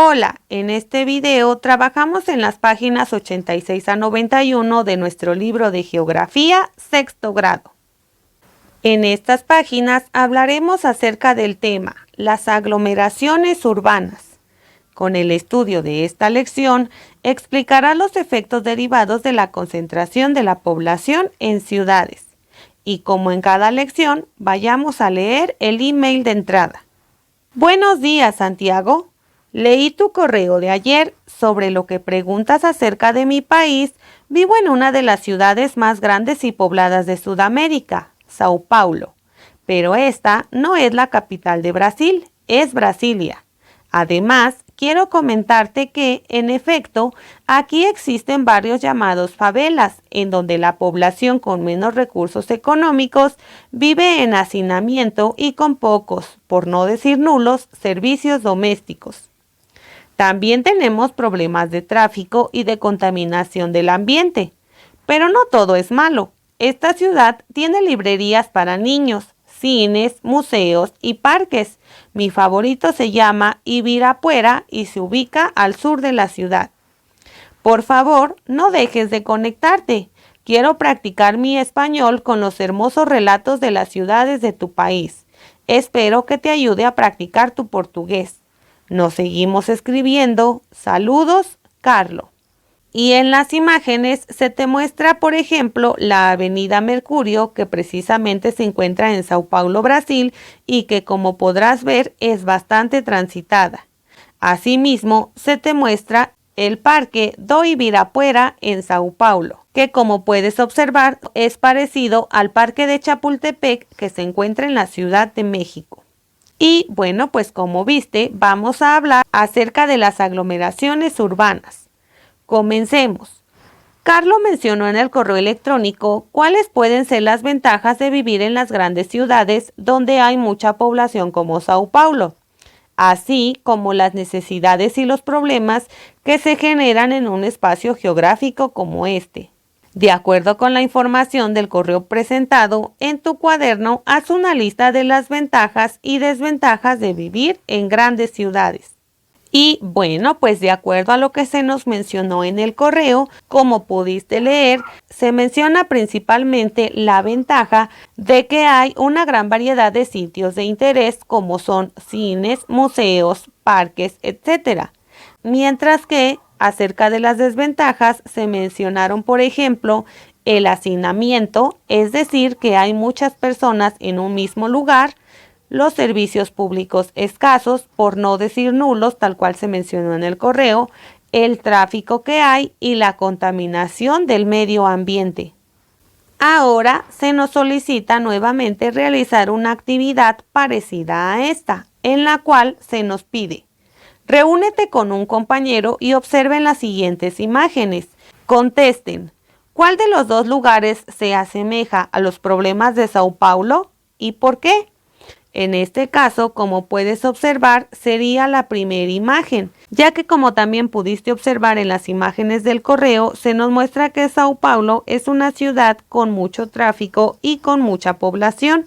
Hola, en este video trabajamos en las páginas 86 a 91 de nuestro libro de Geografía, sexto grado. En estas páginas hablaremos acerca del tema, las aglomeraciones urbanas. Con el estudio de esta lección, explicará los efectos derivados de la concentración de la población en ciudades. Y como en cada lección, vayamos a leer el email de entrada. Buenos días, Santiago. Leí tu correo de ayer sobre lo que preguntas acerca de mi país. Vivo en una de las ciudades más grandes y pobladas de Sudamérica, Sao Paulo. Pero esta no es la capital de Brasil, es Brasilia. Además, quiero comentarte que, en efecto, aquí existen varios llamados favelas, en donde la población con menos recursos económicos vive en hacinamiento y con pocos, por no decir nulos, servicios domésticos. También tenemos problemas de tráfico y de contaminación del ambiente. Pero no todo es malo. Esta ciudad tiene librerías para niños, cines, museos y parques. Mi favorito se llama Ibirapuera y se ubica al sur de la ciudad. Por favor, no dejes de conectarte. Quiero practicar mi español con los hermosos relatos de las ciudades de tu país. Espero que te ayude a practicar tu portugués. Nos seguimos escribiendo. Saludos, Carlo. Y en las imágenes se te muestra, por ejemplo, la avenida Mercurio, que precisamente se encuentra en Sao Paulo, Brasil, y que, como podrás ver, es bastante transitada. Asimismo, se te muestra el Parque do Ibirapuera en Sao Paulo, que, como puedes observar, es parecido al Parque de Chapultepec, que se encuentra en la Ciudad de México. Y bueno, pues como viste, vamos a hablar acerca de las aglomeraciones urbanas. Comencemos. Carlos mencionó en el correo electrónico cuáles pueden ser las ventajas de vivir en las grandes ciudades donde hay mucha población como Sao Paulo, así como las necesidades y los problemas que se generan en un espacio geográfico como este. De acuerdo con la información del correo presentado, en tu cuaderno haz una lista de las ventajas y desventajas de vivir en grandes ciudades. Y bueno, pues de acuerdo a lo que se nos mencionó en el correo, como pudiste leer, se menciona principalmente la ventaja de que hay una gran variedad de sitios de interés como son cines, museos, parques, etc. Mientras que acerca de las desventajas se mencionaron, por ejemplo, el hacinamiento, es decir, que hay muchas personas en un mismo lugar, los servicios públicos escasos, por no decir nulos, tal cual se mencionó en el correo, el tráfico que hay y la contaminación del medio ambiente. Ahora se nos solicita nuevamente realizar una actividad parecida a esta, en la cual se nos pide: reúnete con un compañero y observen las siguientes imágenes. Contesten, ¿cuál de los dos lugares se asemeja a los problemas de Sao Paulo y por qué? En este caso, como puedes observar, sería la primera imagen, ya que como también pudiste observar en las imágenes del correo, se nos muestra que Sao Paulo es una ciudad con mucho tráfico y con mucha población.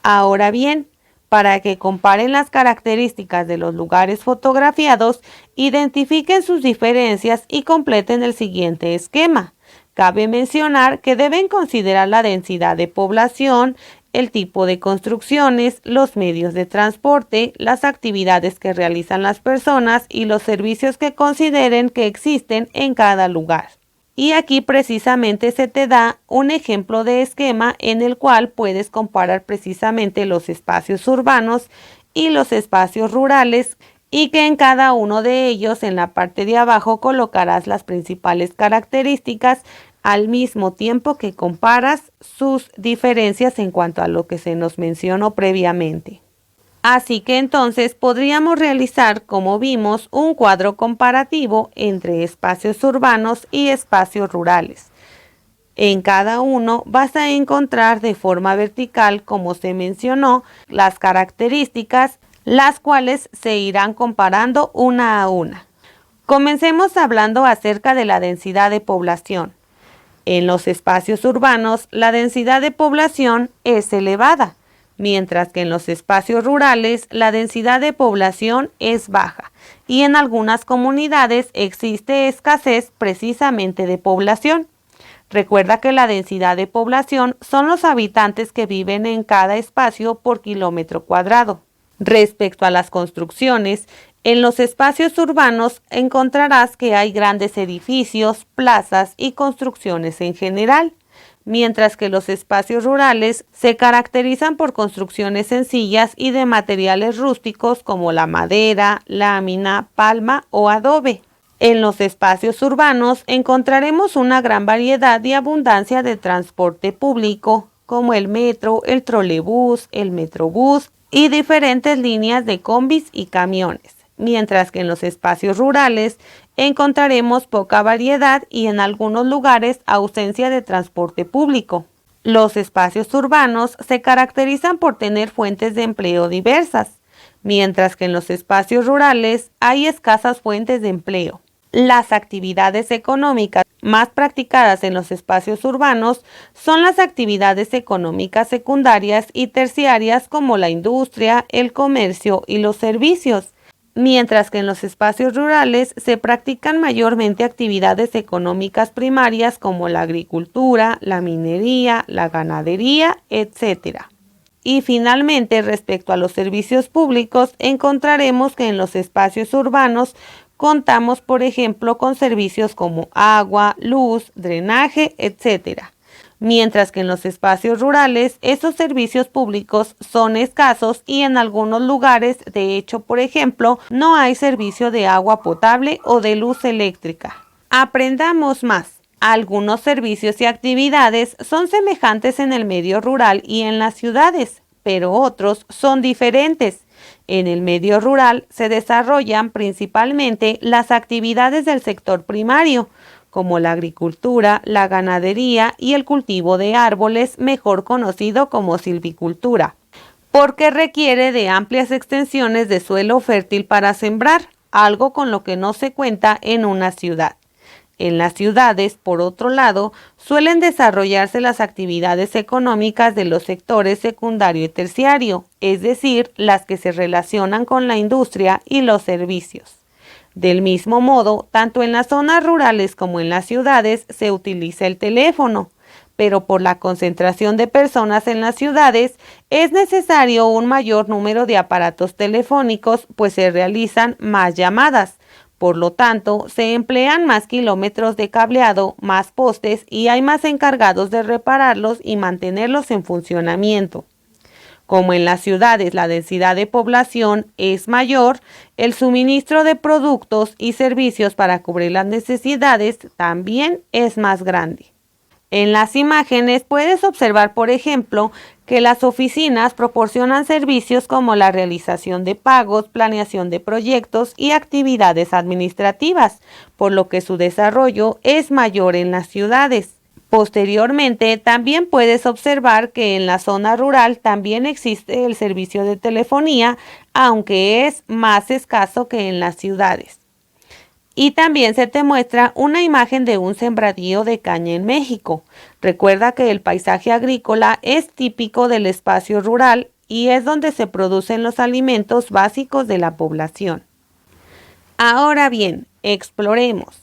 Ahora bien, para que comparen las características de los lugares fotografiados, identifiquen sus diferencias y completen el siguiente esquema. Cabe mencionar que deben considerar la densidad de población, el tipo de construcciones, los medios de transporte, las actividades que realizan las personas y los servicios que consideren que existen en cada lugar. Y aquí precisamente se te da un ejemplo de esquema en el cual puedes comparar precisamente los espacios urbanos y los espacios rurales, y que en cada uno de ellos en la parte de abajo colocarás las principales características al mismo tiempo que comparas sus diferencias en cuanto a lo que se nos mencionó previamente. Así que entonces podríamos realizar, como vimos, un cuadro comparativo entre espacios urbanos y espacios rurales. En cada uno vas a encontrar de forma vertical, como se mencionó, las características, las cuales se irán comparando una a una. Comencemos hablando acerca de la densidad de población. En los espacios urbanos, la densidad de población es elevada, mientras que en los espacios rurales la densidad de población es baja. y en algunas comunidades existe escasez precisamente de población. Recuerda que la densidad de población son los habitantes que viven en cada espacio por kilómetro cuadrado. Respecto a las construcciones, en los espacios urbanos encontrarás que hay grandes edificios, plazas y construcciones en general, mientras que los espacios rurales se caracterizan por construcciones sencillas y de materiales rústicos como la madera, lámina, palma o adobe. En los espacios urbanos encontraremos una gran variedad y abundancia de transporte público, como el metro, el trolebús, el metrobús y diferentes líneas de combis y camiones, mientras que en los espacios rurales encontraremos poca variedad y en algunos lugares ausencia de transporte público. Los espacios urbanos se caracterizan por tener fuentes de empleo diversas, mientras que en los espacios rurales hay escasas fuentes de empleo. Las actividades económicas más practicadas en los espacios urbanos son las actividades económicas secundarias y terciarias como la industria, el comercio y los servicios, mientras que en los espacios rurales se practican mayormente actividades económicas primarias como la agricultura, la minería, la ganadería, etc. Y finalmente, respecto a los servicios públicos, encontraremos que en los espacios urbanos contamos, por ejemplo, con servicios como agua, luz, drenaje, etc. Mientras que en los espacios rurales esos servicios públicos son escasos y en algunos lugares, de hecho, por ejemplo, no hay servicio de agua potable o de luz eléctrica. Aprendamos más. Algunos servicios y actividades son semejantes en el medio rural y en las ciudades, pero otros son diferentes. En el medio rural se desarrollan principalmente las actividades del sector primario, como la agricultura, la ganadería y el cultivo de árboles, mejor conocido como silvicultura, porque requiere de amplias extensiones de suelo fértil para sembrar, algo con lo que no se cuenta en una ciudad. En las ciudades, por otro lado, suelen desarrollarse las actividades económicas de los sectores secundario y terciario, es decir, las que se relacionan con la industria y los servicios. Del mismo modo, tanto en las zonas rurales como en las ciudades se utiliza el teléfono, pero por la concentración de personas en las ciudades es necesario un mayor número de aparatos telefónicos, pues se realizan más llamadas. Por lo tanto, se emplean más kilómetros de cableado, más postes y hay más encargados de repararlos y mantenerlos en funcionamiento. Como en las ciudades la densidad de población es mayor, el suministro de productos y servicios para cubrir las necesidades también es más grande. En las imágenes puedes observar, por ejemplo, que las oficinas proporcionan servicios como la realización de pagos, planeación de proyectos y actividades administrativas, por lo que su desarrollo es mayor en las ciudades. Posteriormente, también puedes observar que en la zona rural también existe el servicio de telefonía, aunque es más escaso que en las ciudades. Y también se te muestra una imagen de un sembradío de caña en México. Recuerda que el paisaje agrícola es típico del espacio rural y es donde se producen los alimentos básicos de la población. Ahora bien, exploremos.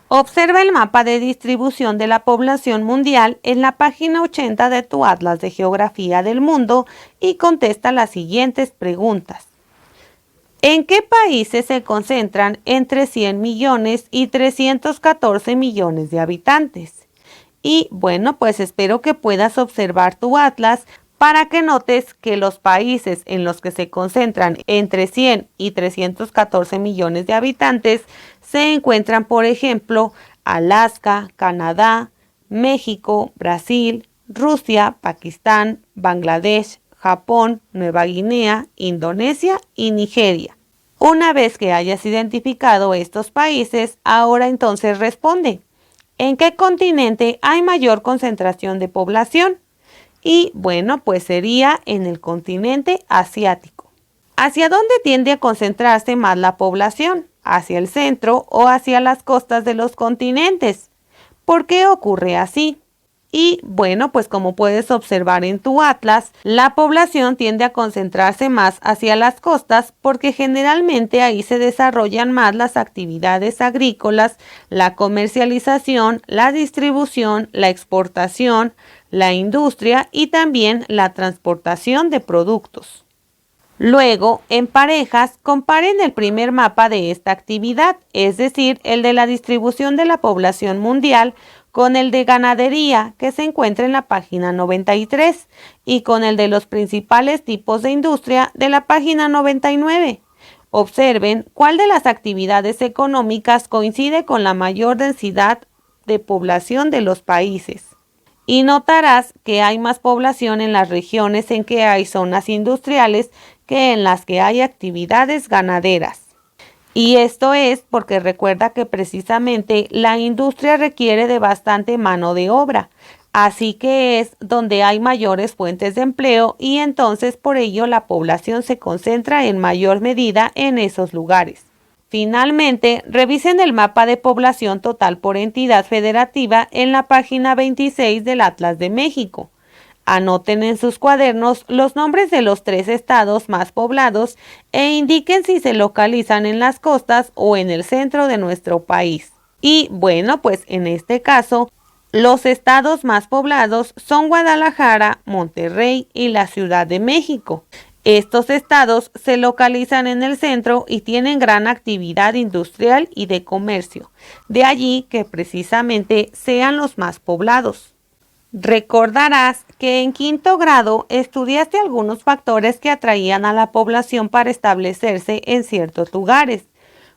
Observa el mapa de distribución de la población mundial en la página 80 de tu Atlas de Geografía del Mundo y contesta las siguientes preguntas. ¿En qué países se concentran entre 100 millones y 314 millones de habitantes? Y bueno, pues espero que puedas observar tu atlas para que notes que los países en los que se concentran entre 100 y 314 millones de habitantes se encuentran, por ejemplo, Alaska, Canadá, México, Brasil, Rusia, Pakistán, Bangladesh, Japón, Nueva Guinea, Indonesia y Nigeria. Una vez que hayas identificado estos países, ahora entonces responde, ¿en qué continente hay mayor concentración de población? Y bueno, pues sería en el continente asiático. ¿Hacia dónde tiende a concentrarse más la población? ¿Hacia el centro o hacia las costas de los continentes? ¿Por qué ocurre así? Y bueno, pues como puedes observar en tu atlas, la población tiende a concentrarse más hacia las costas porque generalmente ahí se desarrollan más las actividades agrícolas, la comercialización, la distribución, la exportación, la industria y también la transportación de productos. Luego, en parejas, comparen el primer mapa de esta actividad, es decir, el de la distribución de la población mundial, con el de ganadería, que se encuentra en la página 93, y con el de los principales tipos de industria de la página 99. Observen cuál de las actividades económicas coincide con la mayor densidad de población de los países. Y notarás que hay más población en las regiones en que hay zonas industriales que en las que hay actividades ganaderas. Y esto es porque recuerda que precisamente la industria requiere de bastante mano de obra, así que es donde hay mayores fuentes de empleo y entonces por ello la población se concentra en mayor medida en esos lugares. Finalmente, revisen el mapa de población total por entidad federativa en la página 26 del Atlas de México. Anoten en sus cuadernos los nombres de los 3 estados más poblados e indiquen si se localizan en las costas o en el centro de nuestro país. Y bueno, pues en este caso, los estados más poblados son Guadalajara, Monterrey y la Ciudad de México. Estos estados se localizan en el centro y tienen gran actividad industrial y de comercio. De allí que precisamente sean los más poblados. Recordarás que en quinto grado estudiaste algunos factores que atraían a la población para establecerse en ciertos lugares.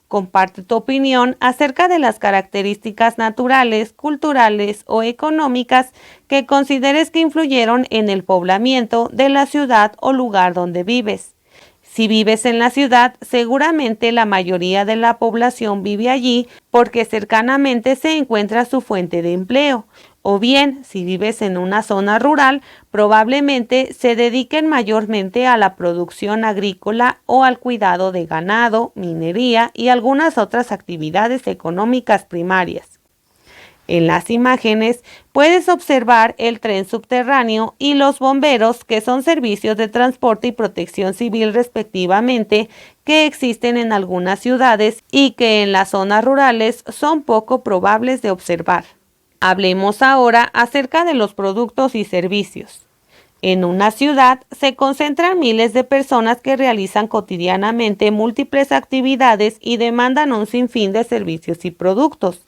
Comparte tu opinión acerca de las características naturales, culturales o económicas que consideres que influyeron en el poblamiento de la ciudad o lugar donde vives. Si vives en la ciudad, seguramente la mayoría de la población vive allí porque cercanamente se encuentra su fuente de empleo. O bien, si vives en una zona rural, probablemente se dediquen mayormente a la producción agrícola o al cuidado de ganado, minería y algunas otras actividades económicas primarias. En las imágenes puedes observar el tren subterráneo y los bomberos, que son servicios de transporte y protección civil respectivamente, que existen en algunas ciudades y que en las zonas rurales son poco probables de observar. Hablemos ahora acerca de los productos y servicios. En una ciudad se concentran miles de personas que realizan cotidianamente múltiples actividades y demandan un sinfín de servicios y productos.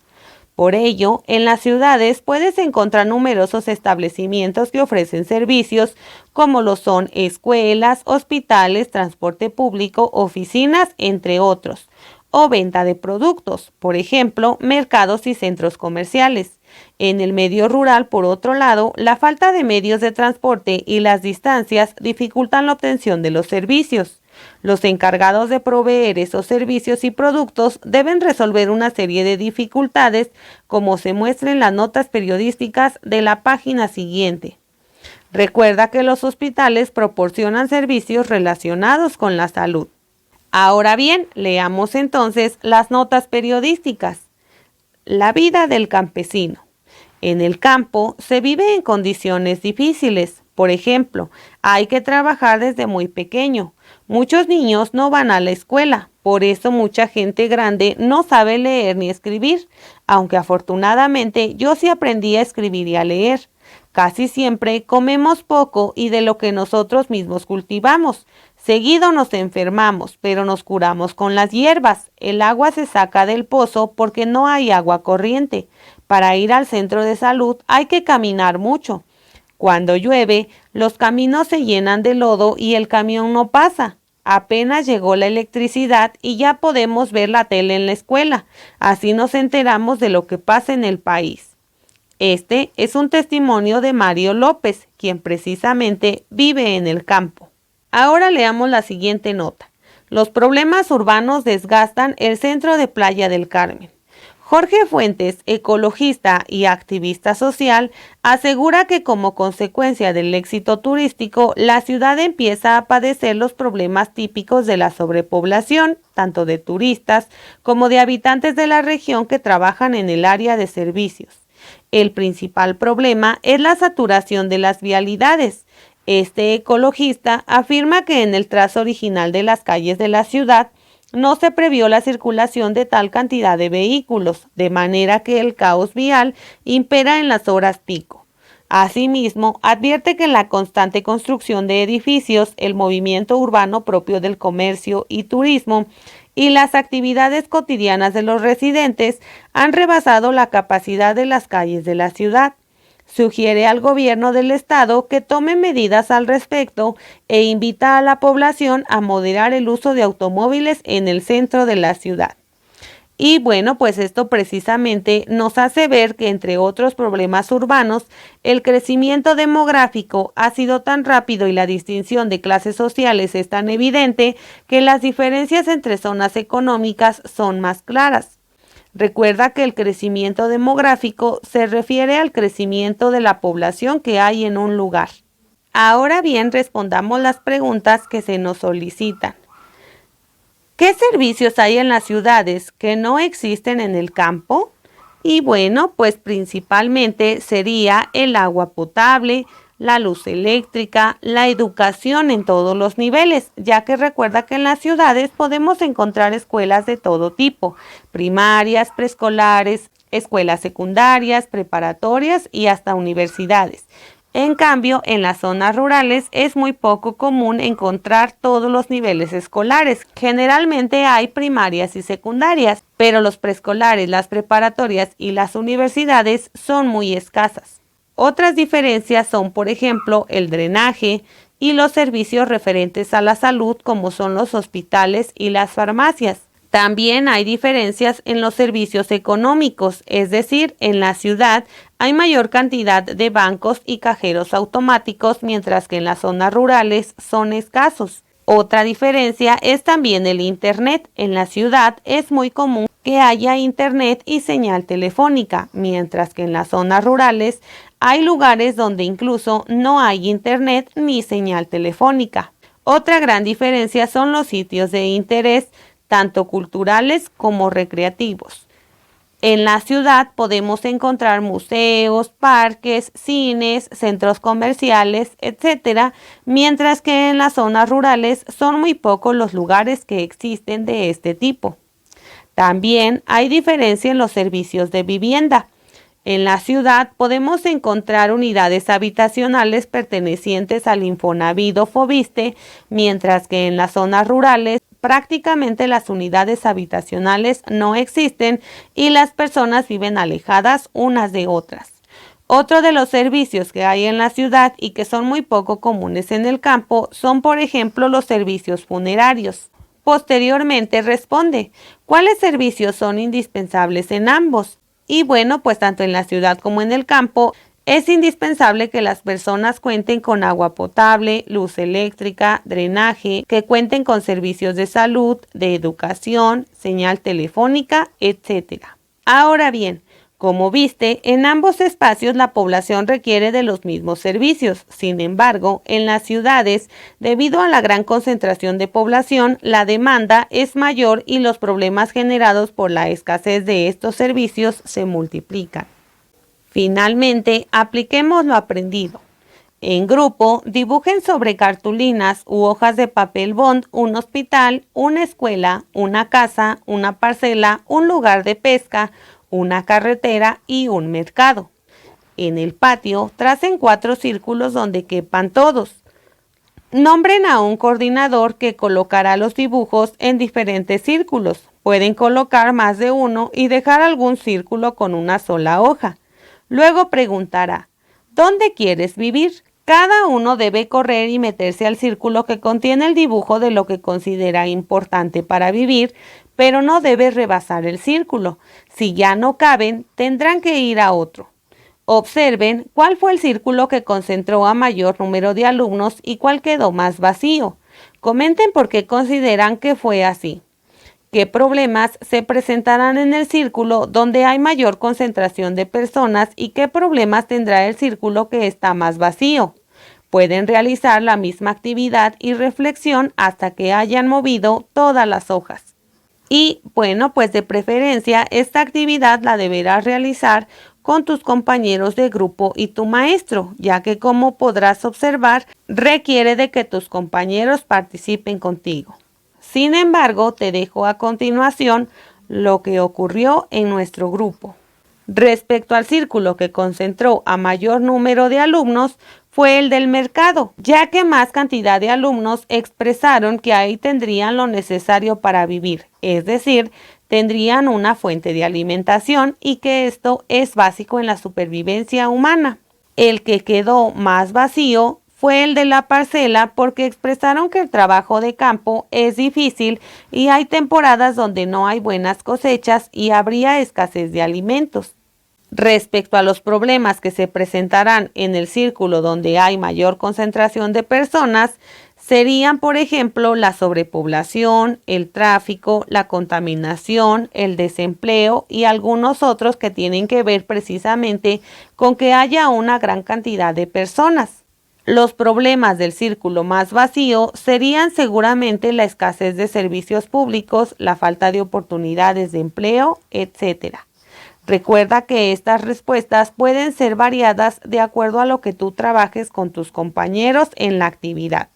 Por ello, en las ciudades puedes encontrar numerosos establecimientos que ofrecen servicios como lo son escuelas, hospitales, transporte público, oficinas, entre otros, o venta de productos, por ejemplo, mercados y centros comerciales. En el medio rural, por otro lado, la falta de medios de transporte y las distancias dificultan la obtención de los servicios. Los encargados de proveer esos servicios y productos deben resolver una serie de dificultades, como se muestra en las notas periodísticas de la página siguiente. Recuerda que los hospitales proporcionan servicios relacionados con la salud. Ahora bien, leamos entonces las notas periodísticas. La vida del campesino. En el campo se vive en condiciones difíciles. Por ejemplo, hay que trabajar desde muy pequeño. Muchos niños no van a la escuela, por eso mucha gente grande no sabe leer ni escribir, aunque afortunadamente yo sí aprendí a escribir y a leer. Casi siempre comemos poco y de lo que nosotros mismos cultivamos. Seguido nos enfermamos, pero nos curamos con las hierbas. El agua se saca del pozo porque no hay agua corriente. Para ir al centro de salud hay que caminar mucho. Cuando llueve, los caminos se llenan de lodo y el camión no pasa. Apenas llegó la electricidad y ya podemos ver la tele en la escuela. Así nos enteramos de lo que pasa en el país. Este es un testimonio de Mario López, quien precisamente vive en el campo. Ahora leamos la siguiente nota. Los problemas urbanos desgastan el centro de Playa del Carmen. Jorge Fuentes, ecologista y activista social, asegura que como consecuencia del éxito turístico, la ciudad empieza a padecer los problemas típicos de la sobrepoblación, tanto de turistas como de habitantes de la región que trabajan en el área de servicios. El principal problema es la saturación de las vialidades. Este ecologista afirma que en el trazo original de las calles de la ciudad no se previó la circulación de tal cantidad de vehículos, de manera que el caos vial impera en las horas pico. Asimismo, advierte que en la constante construcción de edificios, el movimiento urbano propio del comercio y turismo y las actividades cotidianas de los residentes han rebasado la capacidad de las calles de la ciudad. Sugiere al gobierno del estado que tome medidas al respecto e invita a la población a moderar el uso de automóviles en el centro de la ciudad. Y bueno, pues esto precisamente nos hace ver que entre otros problemas urbanos, el crecimiento demográfico ha sido tan rápido y la distinción de clases sociales es tan evidente que las diferencias entre zonas económicas son más claras. Recuerda que el crecimiento demográfico se refiere al crecimiento de la población que hay en un lugar. Ahora bien, respondamos las preguntas que se nos solicitan. ¿Qué servicios hay en las ciudades que no existen en el campo? Y bueno, pues principalmente sería el agua potable, la luz eléctrica, la educación en todos los niveles, ya que recuerda que en las ciudades podemos encontrar escuelas de todo tipo, primarias, preescolares, escuelas secundarias, preparatorias y hasta universidades. En cambio, en las zonas rurales es muy poco común encontrar todos los niveles escolares. Generalmente hay primarias y secundarias, pero los preescolares, las preparatorias y las universidades son muy escasas. Otras diferencias son, por ejemplo, el drenaje y los servicios referentes a la salud, como son los hospitales y las farmacias. También hay diferencias en los servicios económicos, es decir, en la ciudad hay mayor cantidad de bancos y cajeros automáticos, mientras que en las zonas rurales son escasos. Otra diferencia es también el Internet. En la ciudad es muy común que haya Internet y señal telefónica, mientras que en las zonas rurales hay lugares donde incluso no hay Internet ni señal telefónica. Otra gran diferencia son los sitios de interés, tanto culturales como recreativos. En la ciudad podemos encontrar museos, parques, cines, centros comerciales, etc., mientras que en las zonas rurales son muy pocos los lugares que existen de este tipo. También hay diferencia en los servicios de vivienda. En la ciudad podemos encontrar unidades habitacionales pertenecientes al Infonavit o Foviste, mientras que en las zonas rurales prácticamente las unidades habitacionales no existen y las personas viven alejadas unas de otras. Otro de los servicios que hay en la ciudad y que son muy poco comunes en el campo son, por ejemplo, los servicios funerarios. Posteriormente responde, ¿cuáles servicios son indispensables en ambos? Y bueno, pues tanto en la ciudad como en el campo es indispensable que las personas cuenten con agua potable, luz eléctrica, drenaje, que cuenten con servicios de salud, de educación, señal telefónica, etc. Ahora bien, como viste, en ambos espacios la población requiere de los mismos servicios. Sin embargo, en las ciudades, debido a la gran concentración de población, la demanda es mayor y los problemas generados por la escasez de estos servicios se multiplican. Finalmente, apliquemos lo aprendido. En grupo, dibujen sobre cartulinas u hojas de papel bond un hospital, una escuela, una casa, una parcela, un lugar de pesca, una carretera y un mercado. En el patio, tracen 4 círculos donde quepan todos. Nombren a un coordinador que colocará los dibujos en diferentes círculos. Pueden colocar más de uno y dejar algún círculo con una sola hoja. Luego preguntará, ¿dónde quieres vivir? Cada uno debe correr y meterse al círculo que contiene el dibujo de lo que considera importante para vivir, pero no debe rebasar el círculo. Si ya no caben, tendrán que ir a otro. Observen cuál fue el círculo que concentró a mayor número de alumnos y cuál quedó más vacío. Comenten por qué consideran que fue así. ¿Qué problemas se presentarán en el círculo donde hay mayor concentración de personas y qué problemas tendrá el círculo que está más vacío? Pueden realizar la misma actividad y reflexión hasta que hayan movido todas las hojas. Y bueno, pues de preferencia esta actividad la deberás realizar con tus compañeros de grupo y tu maestro, ya que como podrás observar, requiere de que tus compañeros participen contigo. Sin embargo, te dejo a continuación lo que ocurrió en nuestro grupo. Respecto al círculo que concentró a mayor número de alumnos, fue el del mercado, ya que más cantidad de alumnos expresaron que ahí tendrían lo necesario para vivir, es decir, tendrían una fuente de alimentación y que esto es básico en la supervivencia humana. El que quedó más vacío fue el de la parcela porque expresaron que el trabajo de campo es difícil y hay temporadas donde no hay buenas cosechas y habría escasez de alimentos. Respecto a los problemas que se presentarán en el círculo donde hay mayor concentración de personas, serían, por ejemplo, la sobrepoblación, el tráfico, la contaminación, el desempleo y algunos otros que tienen que ver precisamente con que haya una gran cantidad de personas. Los problemas del círculo más vacío serían seguramente la escasez de servicios públicos, la falta de oportunidades de empleo, etc. Recuerda que estas respuestas pueden ser variadas de acuerdo a lo que tú trabajes con tus compañeros en la actividad.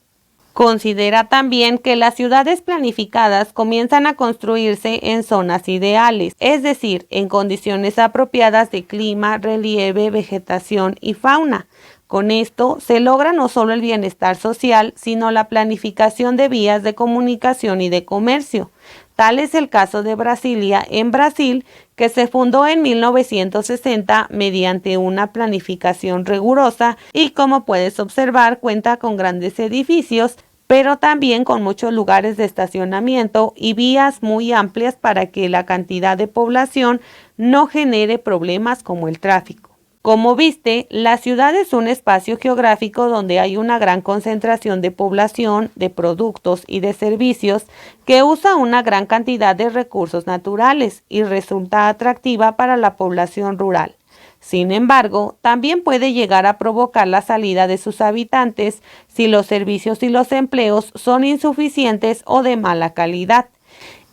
Considera también que las ciudades planificadas comienzan a construirse en zonas ideales, es decir, en condiciones apropiadas de clima, relieve, vegetación y fauna. Con esto se logra no solo el bienestar social, sino la planificación de vías de comunicación y de comercio. Tal es el caso de Brasilia en Brasil, que se fundó en 1960 mediante una planificación rigurosa y, como puedes observar, cuenta con grandes edificios, pero también con muchos lugares de estacionamiento y vías muy amplias para que la cantidad de población no genere problemas como el tráfico. Como viste, la ciudad es un espacio geográfico donde hay una gran concentración de población, de productos y de servicios que usa una gran cantidad de recursos naturales y resulta atractiva para la población rural. Sin embargo, también puede llegar a provocar la salida de sus habitantes si los servicios y los empleos son insuficientes o de mala calidad.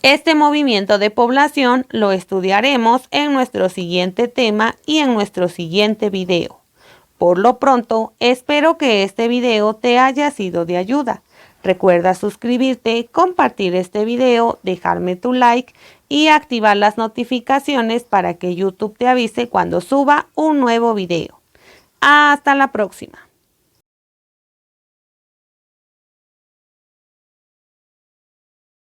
Este movimiento de población lo estudiaremos en nuestro siguiente tema y en nuestro siguiente video. Por lo pronto, espero que este video te haya sido de ayuda. Recuerda suscribirte, compartir este video, dejarme tu like y activar las notificaciones para que YouTube te avise cuando suba un nuevo video. Hasta la próxima.